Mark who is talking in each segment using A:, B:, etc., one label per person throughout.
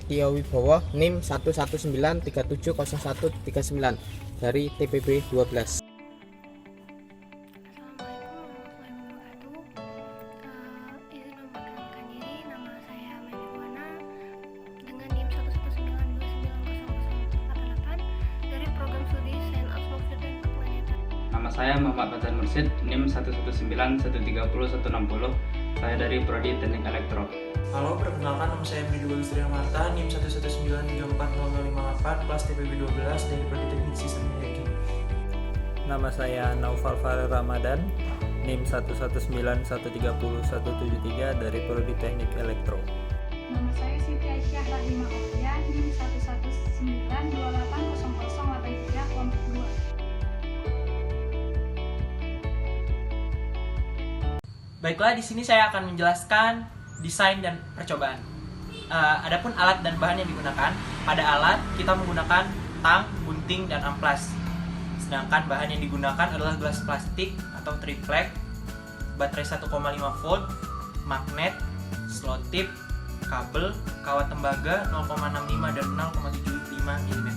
A: Setiawibowo NIM 119370139 dari TPB 12.
B: Izin memperkenalkan diri, nama saya Meliwana dengan NIM 119290088 dari program studi Sains Atmosfer dan Keplanetarian.
C: Nama saya Muhammad Fajar Mursid, NIM 119130160. Saya dari Prodi Teknik Elektro.
D: Halo, perkenalkan nama saya Bridul Istri Marta, NIM 119340058, kelas TPB 12 dari Prodi Teknik Sistem Energi.
E: Nama saya Naufal Farel Ramadan, NIM 119130173 dari Prodi Teknik Elektro.
F: Nama saya Siti Aisyah Rahimah Ofia, NIM 119280083 kelompok 2.
D: Baiklah, di sini saya akan menjelaskan desain dan percobaan. Adapun alat dan bahan yang digunakan, pada alat kita menggunakan tang, gunting, dan amplas. Sedangkan bahan yang digunakan adalah gelas plastik atau triplek, baterai 1,5 volt, magnet, slow tip, kabel, kawat tembaga 0,65 dan 0,75 mm.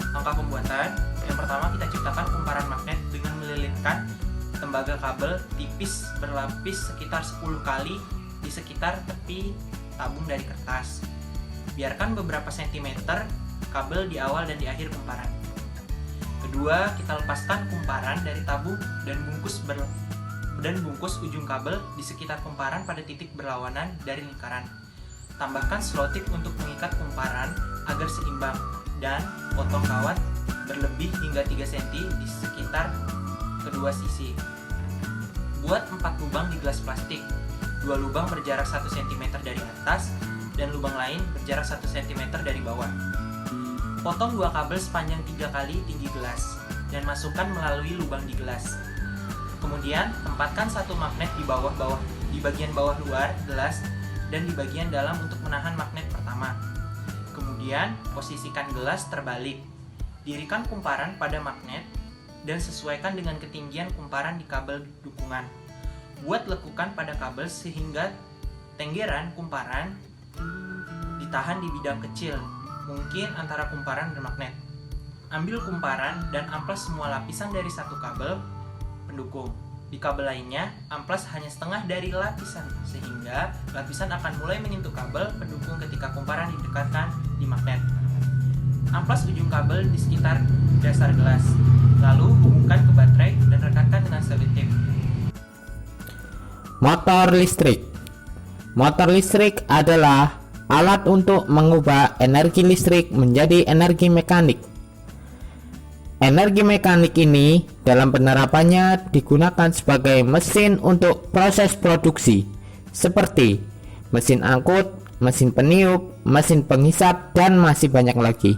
D: Langkah pembuatan, yang pertama kita ciptakan kumparan magnet dengan melilitkan tembaga kabel tipis berlapis sekitar 10 kali di sekitar tepi tabung dari kertas. Biarkan beberapa sentimeter kabel di awal dan di akhir kumparan. Kedua, kita lepaskan kumparan dari tabung dan bungkus ujung kabel di sekitar kumparan pada titik berlawanan dari lingkaran. Tambahkan slow tip untuk mengikat kumparan agar seimbang dan potong kawat berlebih hingga 3 cm di sekitar kedua sisi. Buat 4 lubang di gelas plastik. 2 lubang berjarak 1 cm dari atas dan lubang lain berjarak 1 cm dari bawah. Potong 2 kabel sepanjang 3 kali tinggi gelas dan masukkan melalui lubang di gelas. Kemudian tempatkan satu magnet di bagian bawah luar gelas dan di bagian dalam untuk menahan magnet pertama. Kemudian posisikan gelas terbalik. Dirikan kumparan pada magnet dan sesuaikan dengan ketinggian kumparan di kabel dukungan. Buat lekukan pada kabel sehingga tenggeran kumparan ditahan di bidang kecil, mungkin antara kumparan dan magnet. Ambil kumparan dan amplas semua lapisan dari satu kabel pendukung. Di kabel lainnya, amplas hanya setengah dari lapisan, sehingga lapisan akan mulai menyentuh kabel pendukung ketika kumparan didekatkan di magnet. Amplas ujung kabel di sekitar dasar gelas, lalu hubungkan ke baterai dan rekatkan dengan selotip.
A: Motor listrik. Motor listrik adalah alat untuk mengubah energi listrik menjadi energi mekanik. Energi mekanik ini dalam penerapannya digunakan sebagai mesin untuk proses produksi, seperti mesin angkut, mesin peniup, mesin penghisap, dan masih banyak lagi.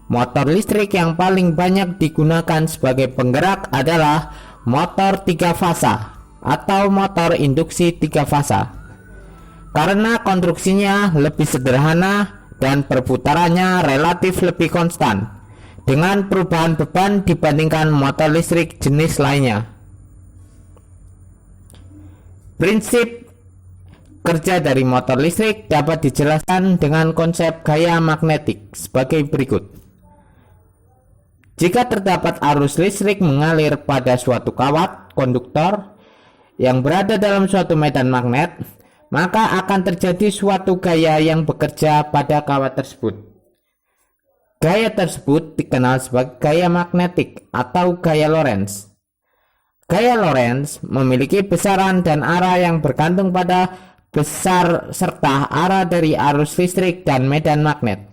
A: Motor listrik yang paling banyak digunakan sebagai penggerak adalah motor 3 fasa atau motor induksi 3 fasa. Karena konstruksinya lebih sederhana dan perputarannya relatif lebih konstan dengan perubahan beban dibandingkan motor listrik jenis lainnya. Prinsip kerja dari motor listrik dapat dijelaskan dengan konsep gaya magnetik sebagai berikut. Jika terdapat arus listrik mengalir pada suatu kawat konduktor yang berada dalam suatu medan magnet, maka akan terjadi suatu gaya yang bekerja pada kawat tersebut. Gaya tersebut dikenal sebagai gaya magnetik atau gaya Lorentz. Gaya Lorentz memiliki besaran dan arah yang bergantung pada besar serta arah dari arus listrik dan medan magnet.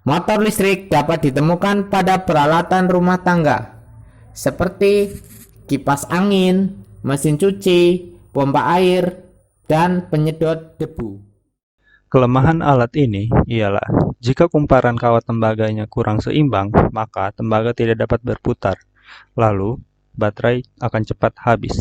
A: Motor listrik dapat ditemukan pada peralatan rumah tangga seperti kipas angin, mesin cuci, pompa air, dan penyedot debu.
E: Kelemahan alat ini ialah jika kumparan kawat tembaganya kurang seimbang, maka tembaga tidak dapat berputar, lalu baterai akan cepat habis.